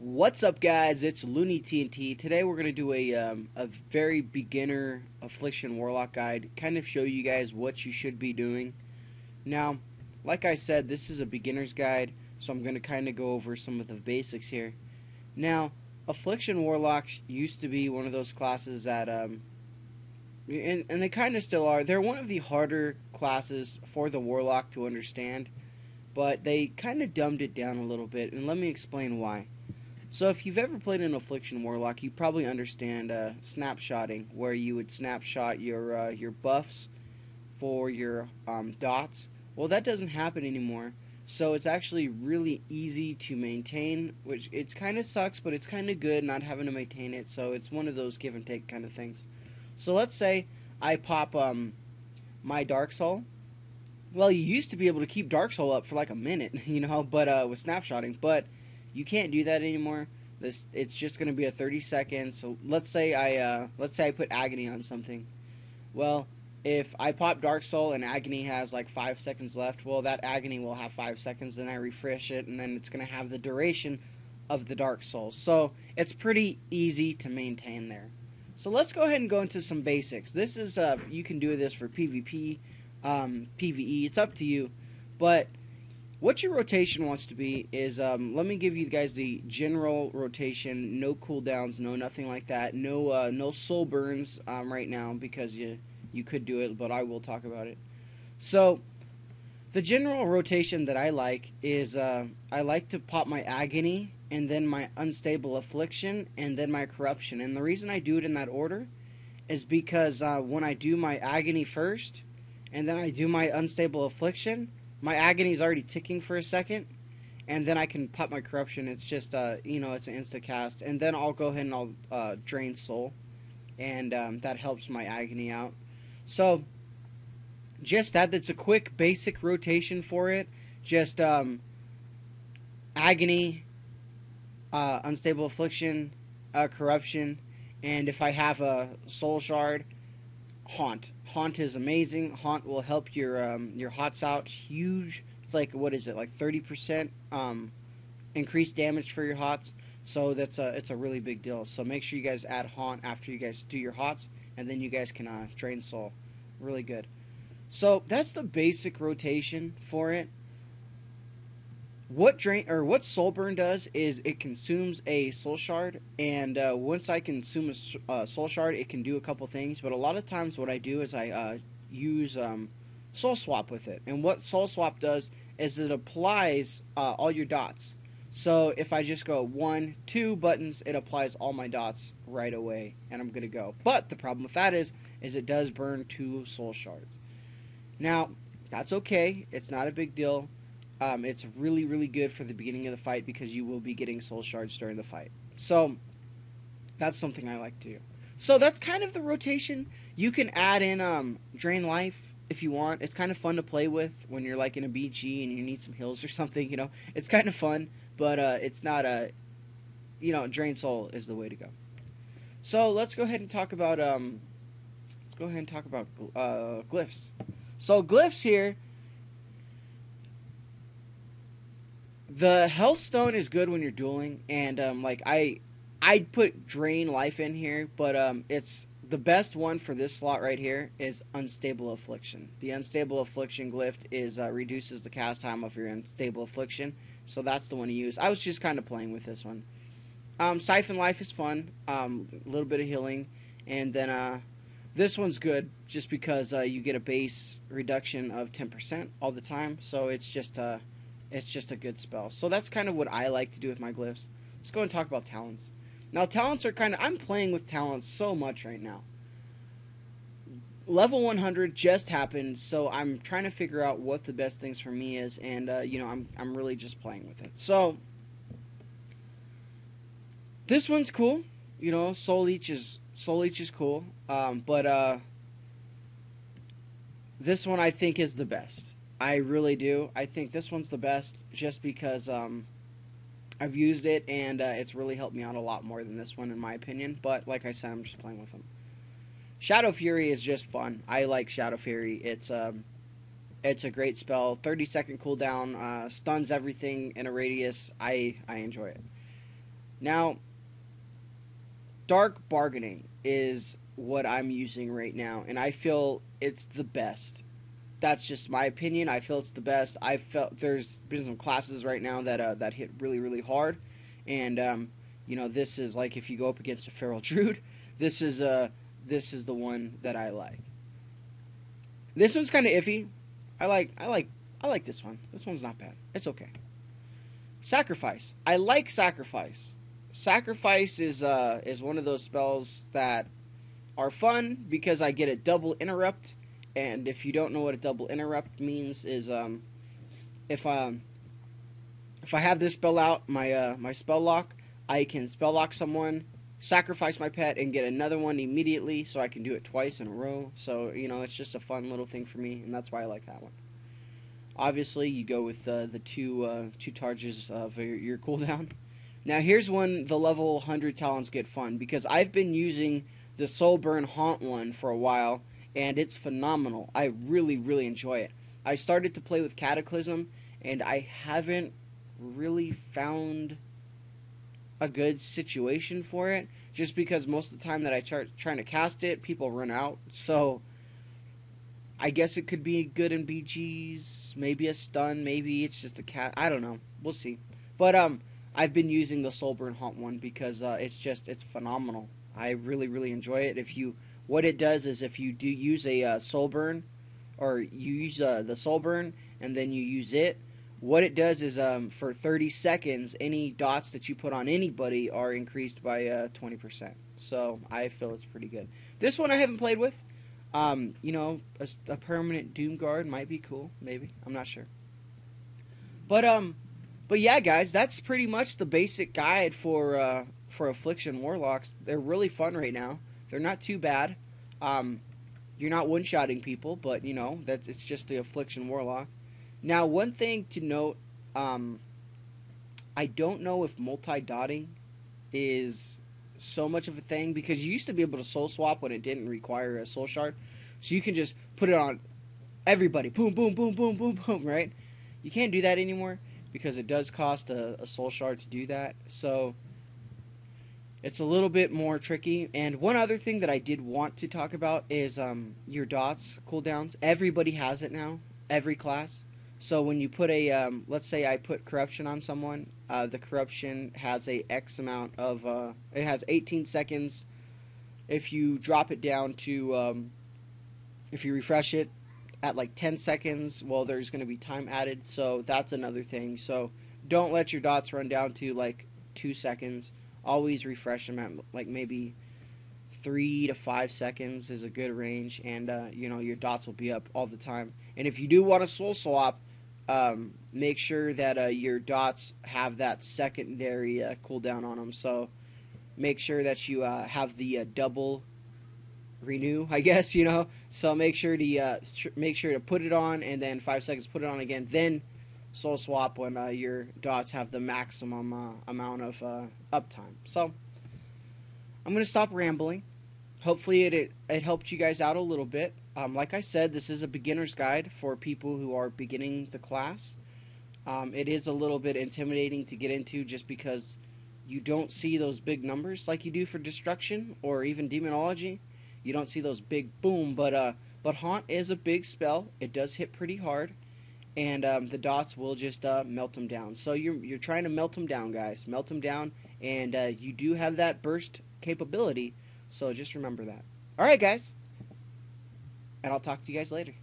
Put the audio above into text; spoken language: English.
What's up, guys? It's Looney TNT. Today we're gonna do a very beginner Affliction Warlock guide. Kind of show you guys what you should be doing. Now, like I said, this is a beginner's guide, so I'm gonna kind of go over some of the basics here. Now, Affliction Warlocks used to be one of those classes that and they kind of still are. They're one of the harder classes for the Warlock to understand, but they kind of dumbed it down a little bit, and let me explain why. So if you've ever played an Affliction Warlock, you probably understand snapshotting, where you would snapshot your buffs for your dots. Well, that doesn't happen anymore, so it's actually really easy to maintain, which it kind of sucks, but it's kind of good not having to maintain it, so it's one of those give and take kind of things. So let's say I pop my Dark Soul. Well, you used to be able to keep Dark Soul up for like a minute, but with snapshotting, but you can't do that anymore. It's just going to be a 30 seconds. So let's say I put Agony on something. Well, if I pop Dark Soul and Agony has like 5 seconds left, well, that Agony will have 5 seconds. Then I refresh it, and then it's going to have the duration of the Dark Soul. So it's pretty easy to maintain there. So let's go ahead and go into some basics. This is you can do this for PvP, PvE. It's up to you, but what your rotation wants to be is, let me give you guys the general rotation. No cooldowns, no nothing like that. No soul burns right now, because you could do it, but I will talk about it. So the general rotation that I like is I like to pop my Agony, and then my Unstable Affliction, and then my Corruption. And the reason I do it in that order is because when I do my Agony first, and then I do my Unstable Affliction, my Agony is already ticking for a second, and then I can pop my Corruption. It's just, it's an insta cast, and then I'll go ahead and I'll drain Soul, and that helps my Agony out. So, just that's a quick basic rotation for it. Just Agony, Unstable Affliction, Corruption, and if I have a Soul Shard, Haunt. Haunt is amazing. Haunt will help your hots out huge. It's like, what is it, like 30% increased damage for your hots. So it's a really big deal. So make sure you guys add Haunt after you guys do your hots, and then you guys can drain Soul. Really good. So that's the basic rotation for it. What Soul Burn does is it consumes a Soul Shard, and once I consume a Soul Shard, it can do a couple things. But a lot of times, what I do is I use Soul Swap with it, and what Soul Swap does is it applies all your dots. So if I just go 1, 2 buttons, it applies all my dots right away, and I'm good to go. But the problem with that is it does burn 2 Soul Shards. Now that's okay; it's not a big deal. It's really, really good for the beginning of the fight, because you will be getting Soul Shards during the fight. So that's something I like to do. So that's kind of the rotation. You can add in Drain Life if you want. It's kind of fun to play with when you're like in a BG and you need some heals or something. It's kind of fun, but it's not Drain Soul is the way to go. So let's go ahead and talk about Glyphs. So Glyphs here. The Health Stone is good when you're dueling, and I'd put Drain Life in here, but it's the best one for this slot right here is Unstable Affliction. The Unstable Affliction glyph is reduces the cast time of your Unstable Affliction, so that's the one to use. I was just kind of playing with this one. Siphon Life is fun, a little bit of healing, and then this one's good just because you get a base reduction of 10% all the time, so it's just a good spell. So that's kind of what I like to do with my glyphs. Let's go and talk about talents. Now, talents are I'm playing with talents so much right now. Level 100 just happened, so I'm trying to figure out what the best things for me is, and I'm really just playing with it. So this one's cool. Soul Leech is cool, but this one I think is the best. I really do. I think this one's the best just because I've used it, and it's really helped me out a lot more than this one, in my opinion. But like I said, I'm just playing with them. Shadow Fury is just fun. I like Shadow Fury. It's a great spell. 30-second cooldown, stuns everything in a radius. I enjoy it. Now, Dark Bargaining is what I'm using right now, and I feel it's the best. That's just my opinion. I feel it's the best. I felt there's been some classes right now that hit really really hard, and this is like if you go up against a feral druid, this is the one that I like. This one's kind of iffy. I like this one. This one's not bad. It's okay. Sacrifice. I like sacrifice. Sacrifice is one of those spells that are fun because I get a double interrupt. And if you don't know what a double interrupt means, is if I have this spell out, my spell lock, I can spell lock someone, sacrifice my pet, and get another one immediately, so I can do it twice in a row. So it's just a fun little thing for me, and that's why I like that one. Obviously, you go with the two charges of your cooldown. Now here's when the level 100 talents get fun, because I've been using the Soulburn Haunt one for a while, and it's phenomenal. I really, really enjoy it. I started to play with Cataclysm, and I haven't really found a good situation for it, just because most of the time that I trying to cast it, people run out. So I guess it could be good in BGs, maybe a stun, maybe it's just a cat. I don't know. We'll see. But I've been using the Soulburn Haunt one because it's phenomenal. I really, really enjoy it. What it does is if you do use a Soulburn, or you use the Soulburn and then you use it, what it does is for 30 seconds, any dots that you put on anybody are increased by 20%. So I feel it's pretty good. This one I haven't played with. A permanent Doom Guard might be cool. Maybe, I'm not sure. But yeah, guys, that's pretty much the basic guide for Affliction Warlocks. They're really fun right now. They're not too bad. You're not one-shotting people, but it's just the Affliction Warlock. Now, one thing to note, I don't know if multi-dotting is so much of a thing, because you used to be able to soul swap when it didn't require a soul shard, so you can just put it on everybody, boom, boom, boom, boom, boom, boom, right? You can't do that anymore because it does cost a soul shard to do that. So it's a little bit more tricky. And one other thing that I did want to talk about is your dots cooldowns. Everybody has it now, every class. So when you put let's say I put corruption on someone, the corruption has a X amount of, it has 18 seconds. If you drop it down to, if you refresh it at like 10 seconds, well, there's going to be time added. So that's another thing. So don't let your dots run down to like 2 seconds. Always refresh them at like maybe 3 to 5 seconds is a good range, and your dots will be up all the time. And if you do want to soul swap, make sure that your dots have that secondary cooldown on them. So make sure that you have the double renew, I guess, So make sure to put it on, and then 5 seconds put it on again. Then soul swap when your dots have the maximum amount of uptime. So I'm going to stop rambling. Hopefully it helped you guys out a little bit. Like I said, this is a beginner's guide for people who are beginning the class. It is a little bit intimidating to get into just because you don't see those big numbers like you do for Destruction or even Demonology. You don't see those big boom, but Haunt is a big spell. It does hit pretty hard, and the dots will just melt them down. So you're trying to melt them down, guys. Melt them down, and you do have that burst capability, so just remember that. Alright, guys, and I'll talk to you guys later.